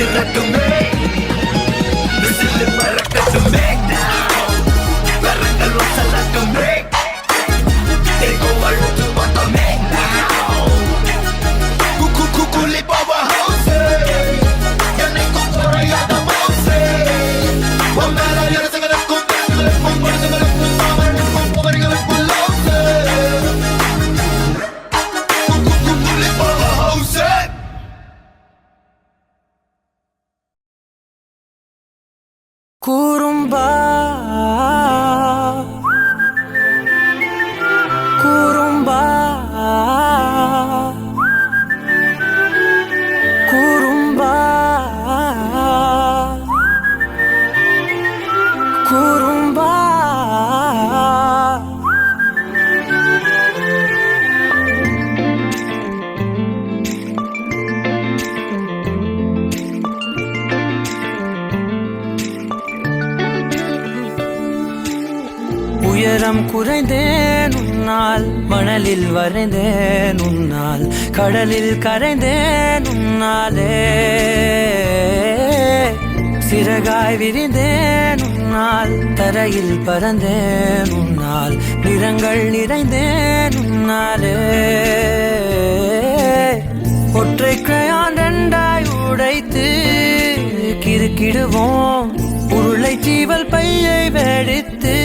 அதிரட்டுமே whistle பறக்கட்டுமே வரங்கள் வசலட்டுமே தேகோ அழுத்து மொத்தமே குலி பவர் ஹவுஸ் எனக்கு குறையாத மவுஸ் ஒன்னால யரசகரக்கும் தெங்களுக்கும் படுசகரக்கும் சாமரனுக்கும் புகரிகளுக்கும் லவ்ஸ் குலி பவர் ஹவுஸ் குறும்பா குறும்பா குறும்பா குறும்பா உயரம் குறைந்தேன் உன்னால் மணலில் வரைந்தேன் உன்னால் கடலில் கரைந்தேன் உன்னாலே சிறகாய் விரிந்தேன் உன்னால் தரையில் பறந்தேன் உன்னால் நிறங்கள் நிறைந்தேன் உன்னாலே ஒற்றை கிரையான் ரெண்டாய் உடைத்து கிறுக்கிடுவோம் உருளை சீவல் பையை வெடித்து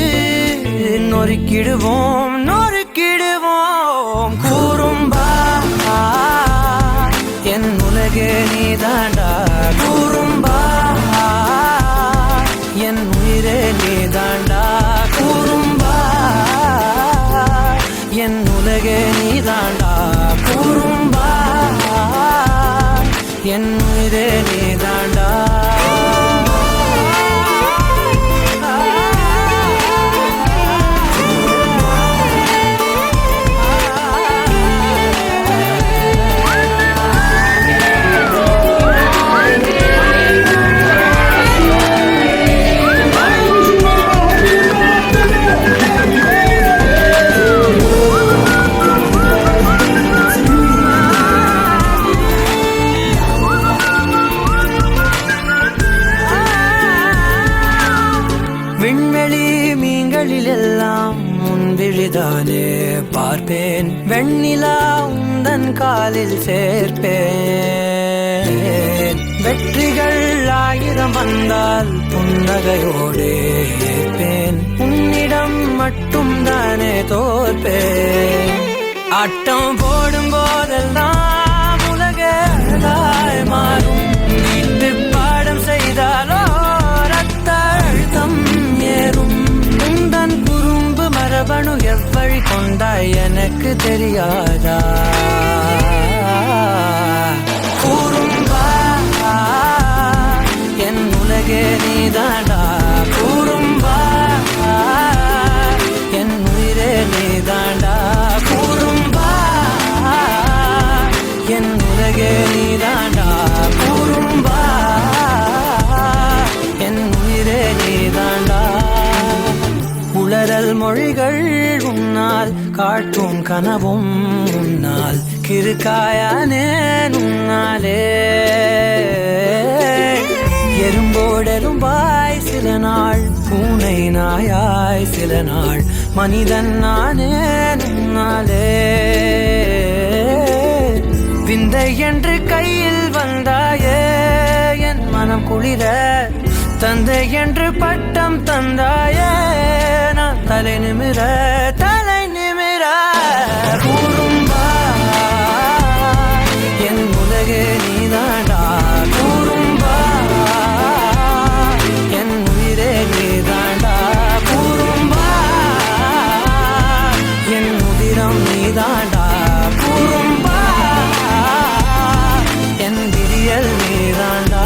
நொறுக்கிடுவோம் நொறுக்கிடுவோம் குறும்பா என் உலகே நீதாண்டா குறும்பா என் உயிரே நீதாண்டா குறும்பா என் உலகே நீதாண்டா குறும்பா என் உயிரே நீதாண்டா விண்வெளி மீன்களில் எல்லாம் முன்விழிதானே பார்ப்பேன் வெண்ணிலா உந்தன் காலில் சேர்ப்பேன் வெற்றிகள் 1000 வந்தால் புன்னகையோடு ஏற்பேன் உன்னிடம் மட்டும் தானே தோற்பேன் ஆட்டம் போடும் போதெல்லாம் உலக அழகாய் மாறும் வீட்டு பாடம் செய்தாலோ ஏறும் உந்தன் குறும்பு மரபணு எவ்வழி கொண்டாய் எனக்கு தெரியாதா குறும்பா என் உலகே நீதாண்டா குறும்பா என் உயிரே நீதாண்டா குறும்பா என் உலகே நீதாண்டா குறும்பா என் உயிரே நீதாண்டா உளறல் மொழிகள் உன்னால் காட்டும் கனவும் உன்னால் கிறுக்காயானே உன்னாலே எறும்போடெரும்பாய் சில நாள் பூனை நாயாய் சில நாள் மனிதன் நானே உன்னாலே விந்தை என்று கையில் வந்தாயே என் மனம் குளிர தந்தை என்று பட்டம் தந்தாயே நான் தலை நிமிர குறும்பா என் உலகே நீதாண்டா குறும்பா என் உயிரே நீதாண்டா குறும்பா என் உதிரம் நீதாண்டா குறும்பா என் விரியல் நீதாண்டா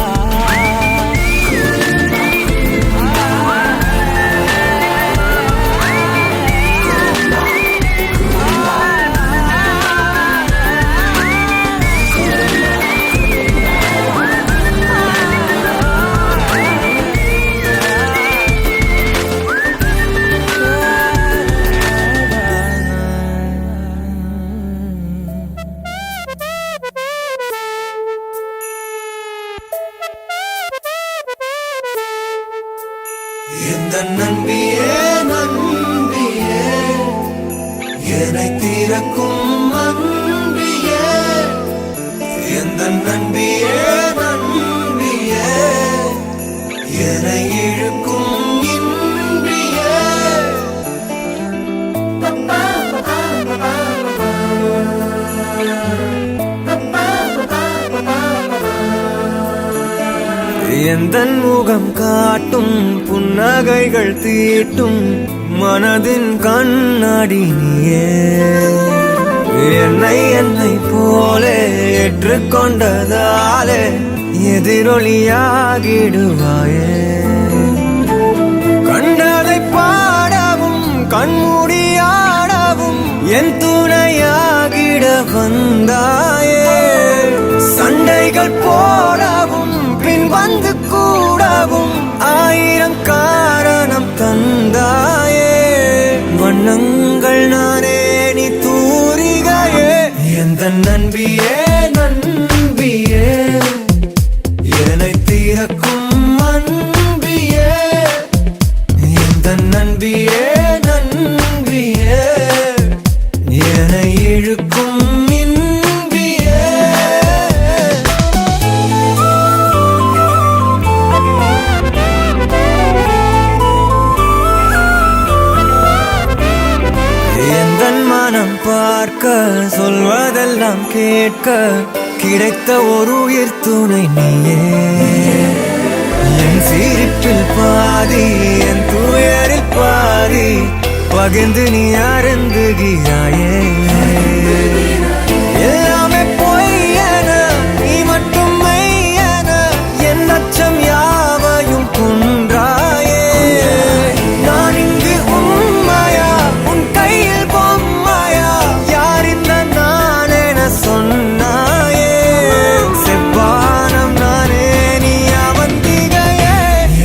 எந்தன் முகம் காட்டும் புன்னகைகள் தீட்டும் மனதின் கண்ணாடி நீயே என்னை போலே ஏற்றுக்கொண்டதாலே எதிரொலியாகிடுவாயே கண்டதை பாடவும் கண்மூடியாடவும் என் துணையாகிட வந்தாயே சண்டைகள் போடவும் பின் வந்து கூடவும் ஆயிரம் காரணம் தந்தாயே வண்ணங்கள் நானே நீ தூரிகையே எந்த நண்பியே நண்பியே என்னை தீரக்கும் அன்பியே எந்த நண்பியே நண்பியே என்னை இழுக்கும் இன்பியே எந்தன் மனம் பார்க்க சொல்வதெல்லாம் கேட்க கிடைத்த ஒரு உயிர் துணை நீயே என் சிரிப்பில் பாதி என் துயரில் பாதி பகிர்ந்து நீ அருந்துகிறாயே எல்லாமே பொய்யென நீ மட்டும் மெய்யென என் அச்சம் யாவையும் குன்றாயே நான் இங்கு உண்மையா உன் கையில் பொம்மையா யார் இந்த நான் என சொன்னாயே செவ்வானம் நானே நீ அவந்திகையே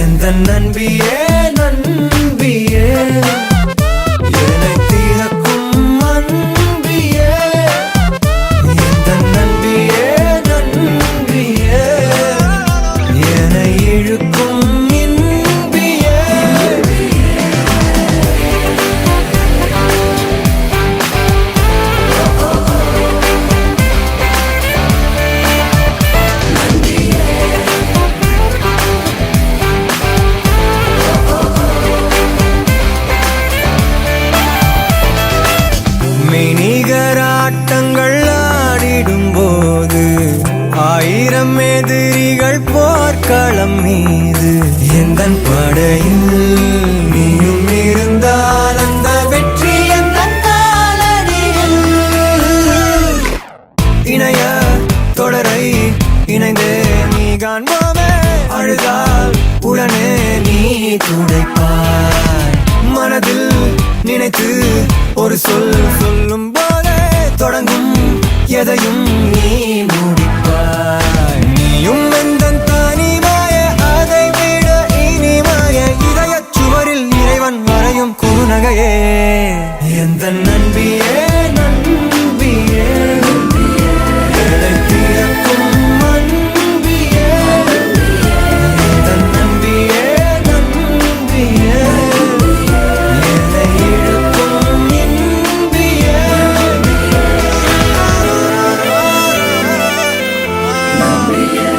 எந்த நண்பியே நண்பியே என்னை தீரக்கும் அன்பியே எந்த நண்பியே நண்பியே என்னை இழுக்கும் இன்பியே மெய்நிகராட்டங்கள் ஆடிடும் போது ஆயிரம் எதிரிகள் போர்க்களம் மீது எந்தன் படையில் நீயும் இருந்தால் அந்த வெற்றி எந்த காலடியில் இணைய தொடரை இணைந்தே நீ காண்போமே அழுதால் உடனே நீ துடைப்பாய் மனதில் நினைத்து ஒரு சொல் சொல்லும் போதே தொடங்கும் எதையும் நீ முடிப்பாய் நீயும் எந்தன் தனிமாய அதை விட இனிமாய இதயச் சுவரில் இறைவன் வரையும் குறுநகையே எந்த நண்பியே நண்பியே என்னை தீரக்கும் அன்பியே எந்த நண்பியே நண்பியே என்னை இழுக்கும் இன்பியே நம்பியே